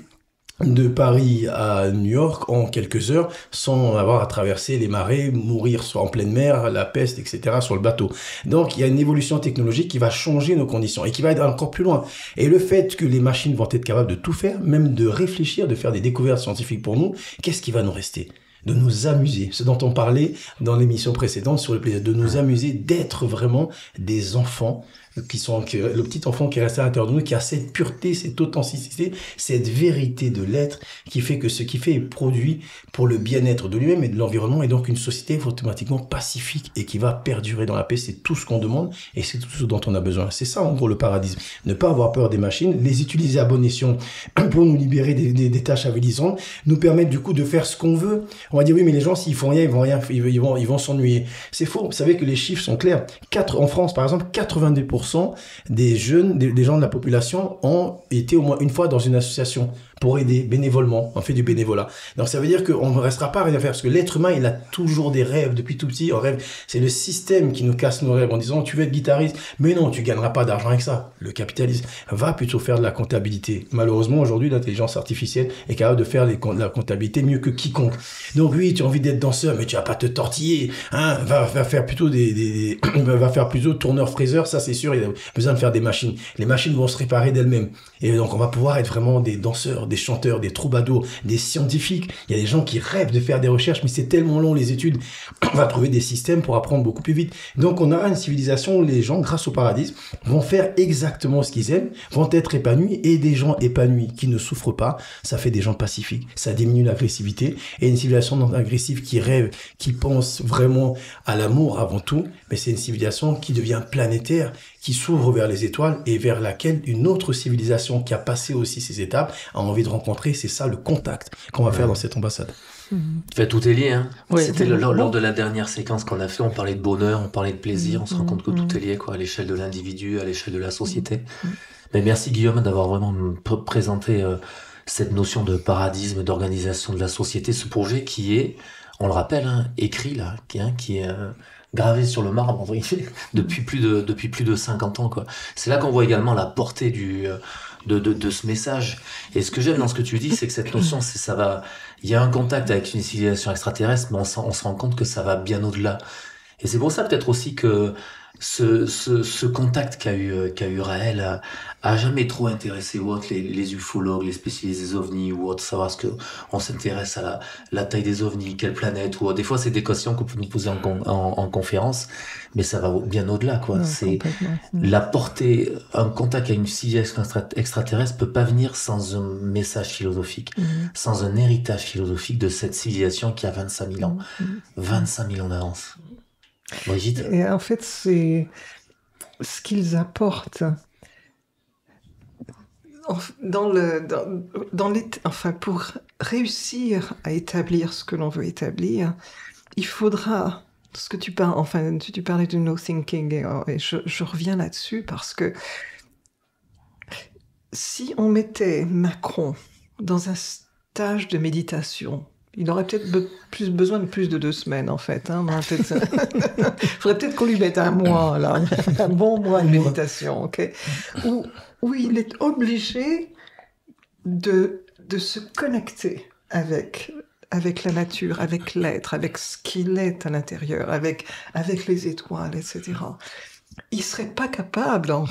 Speaker 1: de Paris à New York en quelques heures sans avoir à traverser les marais, mourir soit en pleine mer, la peste, etc. sur le bateau. Donc il y a une évolution technologique qui va changer nos conditions et qui va être encore plus loin. Et le fait que les machines vont être capables de tout faire, même de réfléchir, de faire des découvertes scientifiques pour nous, qu'est-ce qui va nous rester? de nous amuser. Ce dont on parlait dans l'émission précédente sur le plaisir, de nous amuser, d'être vraiment des enfants le petit enfant qui reste à l'intérieur de nous, qui a cette pureté, cette authenticité, cette vérité de l'être qui fait que ce qu'il fait est produit pour le bien-être de lui-même et de l'environnement, et donc une société automatiquement pacifique et qui va perdurer dans la paix. C'est tout ce qu'on demande et c'est tout ce dont on a besoin. C'est ça en gros le paradisme. Ne pas avoir peur des machines, les utiliser à bon escient pour nous libérer des tâches avilissantes, nous permettre du coup de faire ce qu'on veut. On va dire oui, mais les gens s'ils font rien, ils vont s'ennuyer. C'est faux. Vous savez que les chiffres sont clairs. En France par exemple, 82% des jeunes, des gens de la population ont été au moins une fois dans une association pour aider bénévolement, on fait du bénévolat. Donc ça veut dire qu'on ne restera pas à rien faire, parce que l'être humain, il a toujours des rêves, depuis tout petit, on rêve. C'est le système qui nous casse nos rêves en disant tu veux être guitariste, mais non, tu gagneras pas d'argent avec ça. Le capitalisme va plutôt faire de la comptabilité. Malheureusement, aujourd'hui, l'intelligence artificielle est capable de faire la comptabilité mieux que quiconque. Donc oui, tu as envie d'être danseur, mais tu vas pas te tortiller, hein, va faire plutôt va faire plutôt tourneur-fraiseur, ça c'est sûr, il a besoin de faire des machines. Les machines vont se réparer d'elles-mêmes. Et donc on va pouvoir être vraiment des danseurs, des chanteurs, des troubadours, des scientifiques. Il y a des gens qui rêvent de faire des recherches, mais c'est tellement long les études. On va trouver des systèmes pour apprendre beaucoup plus vite. Donc on aura une civilisation où les gens, grâce au paradis, vont faire exactement ce qu'ils aiment, vont être épanouis, et des gens épanouis qui ne souffrent pas, ça fait des gens pacifiques. Ça diminue l'agressivité. Et une civilisation non agressive qui rêve, qui pense vraiment à l'amour avant tout, mais c'est une civilisation qui devient planétaire, qui s'ouvre vers les étoiles et vers laquelle une autre civilisation qui a passé aussi ces étapes a envie de rencontrer. C'est ça le contact qu'on va faire dans cette ambassade.
Speaker 6: Fait, tout est lié, hein. Oui, c'était lors de la dernière séquence qu'on a fait, on parlait de bonheur, on parlait de plaisir, on se rend compte que tout est lié, quoi, à l'échelle de l'individu, à l'échelle de la société. Mais merci Guillaume d'avoir vraiment présenté cette notion de paradisme, d'organisation de la société, ce projet qui est, on le rappelle, hein, écrit là, qui est gravé sur le marbre depuis plus de 50 ans, quoi. C'est là qu'on voit également la portée de ce message. Et ce que j'aime dans ce que tu dis, c'est que cette notion, il y a un contact avec une civilisation extraterrestre, mais on se rend compte que ça va bien au-delà. Et c'est pour ça peut-être aussi que ce contact qu'a eu Raël a jamais trop intéressé ou autre les ufologues, les spécialistes des ovnis ou autre, savoir ce que on s'intéresse à la taille des ovnis, quelle planète, ou des fois c'est des questions qu'on peut nous poser en conférence, mais ça va bien au-delà, quoi. Ouais, c'est la portée, un contact avec une civilisation extraterrestre peut pas venir sans un message philosophique, sans un héritage philosophique de cette civilisation qui a 25 000 ans, 25 000 ans d'avance. Brigitte.
Speaker 4: Et en fait, c'est ce qu'ils apportent enfin, pour réussir à établir ce que l'on veut établir, il faudra ce que tu parles. Enfin, tu parlais de no thinking, et je reviens là-dessus parce que si on mettait Macron dans un stage de méditation, il aurait peut-être besoin de plus de 2 semaines, en fait. Hein. Il faudrait peut-être qu'on lui mette un mois, là, un bon mois de méditation, ok, où il est obligé de se connecter avec la nature, avec l'être, avec ce qu'il est à l'intérieur, avec les étoiles, etc. Il serait pas capable, en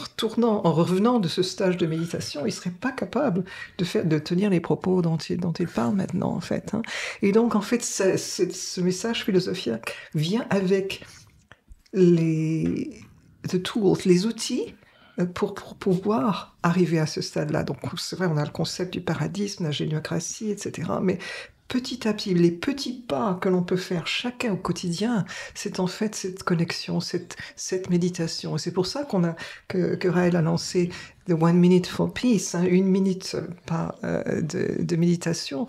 Speaker 4: revenant de ce stage de méditation, il serait pas capable de tenir les propos dont il parle maintenant, en fait. Hein. Et donc, en fait, ce message philosophique vient avec les tools, les outils pour pouvoir arriver à ce stade-là. Donc, c'est vrai, on a le concept du paradisme, la géniocratie, etc. Mais petit à petit, les petits pas que l'on peut faire chacun au quotidien, c'est en fait cette connexion, cette méditation. Et c'est pour ça que Raël a lancé The 1 Minute for Peace, 1 minute de méditation.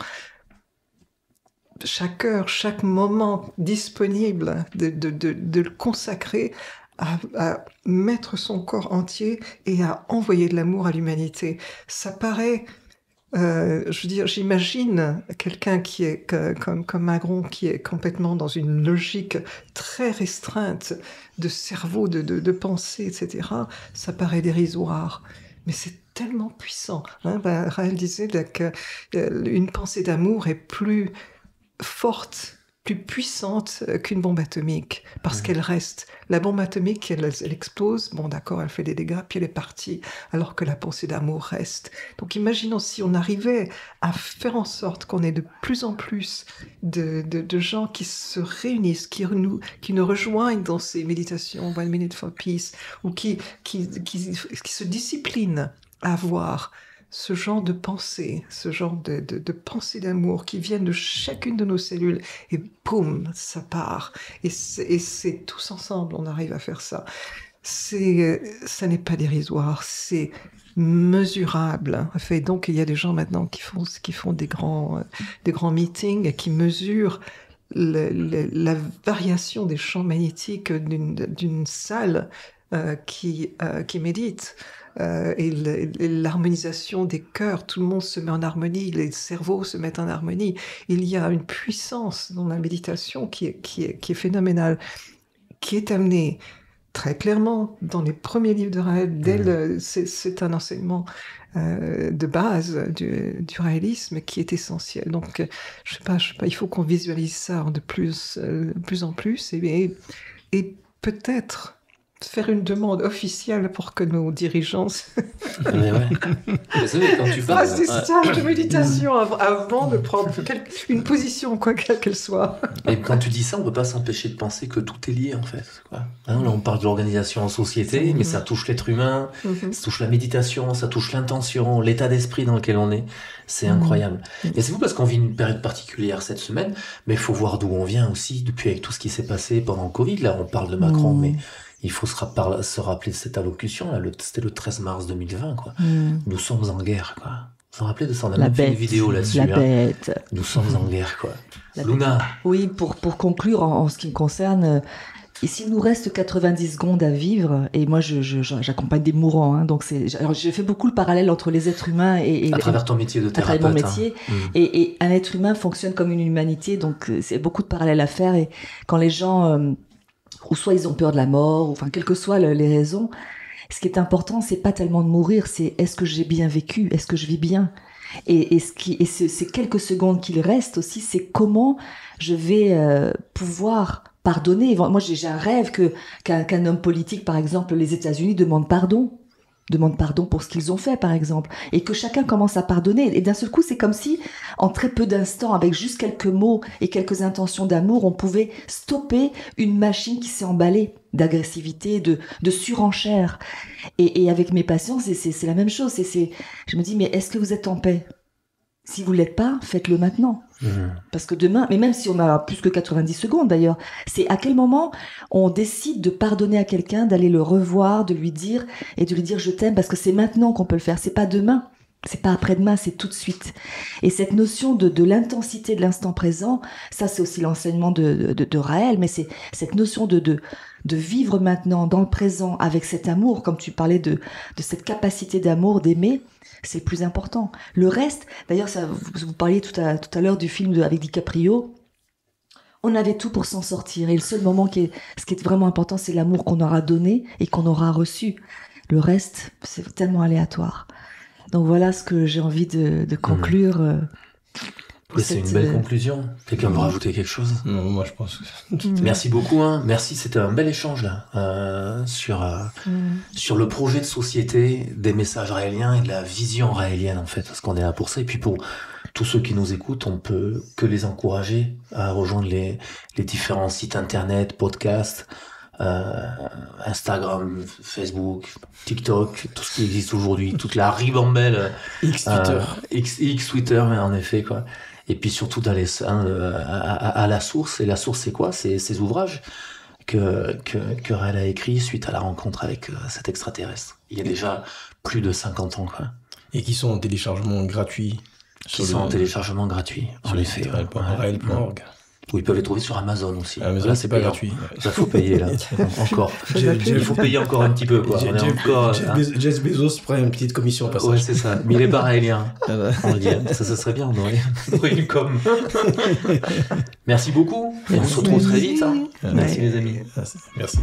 Speaker 4: Chaque heure, chaque moment disponible, de le consacrer à mettre son corps entier et à envoyer de l'amour à l'humanité. Ça paraît... je veux dire, j'imagine quelqu'un qui est comme Macron, qui est complètement dans une logique très restreinte de cerveau, de pensée, etc. Ça paraît dérisoire, mais c'est tellement puissant. Hein. Raël disait qu'une pensée d'amour est plus forte plus puissante qu'une bombe atomique, parce qu'elle reste. La bombe atomique, elle explose, bon d'accord, elle fait des dégâts, puis elle est partie, alors que la pensée d'amour reste. Donc imaginons si on arrivait à faire en sorte qu'on ait de plus en plus de gens qui se réunissent, qui nous rejoignent dans ces méditations, 1 Minute for Peace, ou qui se disciplinent à avoir ce genre de pensée, ce genre de pensée d'amour qui viennent de chacune de nos cellules, et boum, ça part. Et c'est tous ensemble, on arrive à faire ça. Ça n'est pas dérisoire, c'est mesurable. Et donc, il y a des gens maintenant qui font des grands meetings, qui mesurent la variation des champs magnétiques d'une salle qui médite. Et l'harmonisation des cœurs, tout le monde se met en harmonie, les cerveaux se mettent en harmonie. Il y a une puissance dans la méditation qui est phénoménale, qui est amenée très clairement dans les premiers livres de Raël. C'est un enseignement de base du raëlisme qui est essentiel. Donc, je sais pas, il faut qu'on visualise ça de plus en plus, et peut-être faire une demande officielle pour que nos dirigeants
Speaker 6: mais ouais. Quand tu parles,
Speaker 4: fassent des stages de méditation avant de prendre une position, quoi qu'elle soit.
Speaker 6: Et quand tu dis ça, on peut pas s'empêcher de penser que tout est lié, en fait. Quoi. Hein, là, on parle de l'organisation en société, mais ça touche l'être humain, ça touche la méditation, ça touche l'intention, l'état d'esprit dans lequel on est. C'est incroyable. Et c'est fou parce qu'on vit une période particulière cette semaine, mais il faut voir d'où on vient aussi, depuis avec tout ce qui s'est passé pendant le Covid. Là, on parle de Macron, mais il faut se rappeler de cette allocution, là, c'était le 13 mars 2020, quoi. Nous sommes en guerre, quoi. Vous vous rappelez de ça? On a même fait une vidéo là-dessus.
Speaker 5: La bête.
Speaker 6: Nous sommes en guerre, quoi. Luna.
Speaker 5: Oui, pour conclure, en ce qui me concerne, s'il nous reste 90 secondes à vivre, et moi j'accompagne des mourants, hein, donc alors j'ai fait beaucoup le parallèle entre les êtres humains et
Speaker 6: à travers ton métier de thérapeute.
Speaker 5: À travers mon métier, et un être humain fonctionne comme une humanité, donc c'est beaucoup de parallèles à faire, et quand les gens... ou soit ils ont peur de la mort, ou enfin quelles que soient les raisons, ce qui est important, c'est pas tellement de mourir, c'est est-ce que j'ai bien vécu, est-ce que je vis bien, et ces quelques secondes qu'il reste aussi, c'est comment je vais pouvoir pardonner. Moi j'ai un rêve qu'un homme politique, par exemple les États-Unis, demande pardon pour ce qu'ils ont fait, par exemple, et que chacun commence à pardonner. Et d'un seul coup, c'est comme si, en très peu d'instants, avec juste quelques mots et quelques intentions d'amour, on pouvait stopper une machine qui s'est emballée d'agressivité, de surenchère. Et avec mes patients, c'est la même chose. Je me dis, mais est-ce que vous êtes en paix? Si vous l'êtes pas, faites-le maintenant. Parce que demain, mais même si on a plus que 90 secondes d'ailleurs, c'est à quel moment on décide de pardonner à quelqu'un, d'aller le revoir, de lui dire je t'aime, parce que c'est maintenant qu'on peut le faire, c'est pas demain, c'est pas après-demain, c'est tout de suite. Et cette notion de l'intensité de l'instant présent, ça c'est aussi l'enseignement de Raël, mais c'est cette notion de vivre maintenant dans le présent avec cet amour, comme tu parlais de cette capacité d'amour, d'aimer. C'est le plus important. Le reste, d'ailleurs, vous parliez tout à l'heure du film avec DiCaprio. On avait tout pour s'en sortir. Et le seul moment ce qui est vraiment important, c'est l'amour qu'on aura donné et qu'on aura reçu. Le reste, c'est tellement aléatoire. Donc voilà ce que j'ai envie de conclure.
Speaker 6: C'est une belle conclusion. Quelqu'un veut rajouter quelque chose?
Speaker 1: Non, moi je pense que...
Speaker 6: Merci beaucoup. Hein. Merci, c'était un bel échange là sur le projet de société, des messages raéliens et de la vision raélienne en fait, parce qu'on est là pour ça. Et puis pour tous ceux qui nous écoutent, on peut que les encourager à rejoindre les différents sites internet, podcasts, Instagram, Facebook, TikTok, tout ce qui existe aujourd'hui, toute la ribambelle X Twitter, mais en effet quoi. Et puis surtout d'aller à la source. Et la source, c'est quoi? C'est ces ouvrages que Raël a écrits suite à la rencontre avec cet extraterrestre. Il y a déjà plus de 50 ans, quoi.
Speaker 1: Et qui sont en téléchargement gratuit.
Speaker 6: En effet.
Speaker 1: Raël.org.
Speaker 6: Ou ils peuvent les trouver sur Amazon aussi.
Speaker 1: Amazon, là, c'est pas gratuit.
Speaker 6: Ça faut payer, là. Encore. Il faut payer encore un petit peu, quoi.
Speaker 1: Jeff Bezos prend une petite commission au passage.
Speaker 6: Ouais, c'est ça. Mais il est pas raélien. On le dit. Ça serait bien, on aurait une com. Merci beaucoup. Et on se retrouve très vite. Hein. Merci, les amis.
Speaker 1: Merci.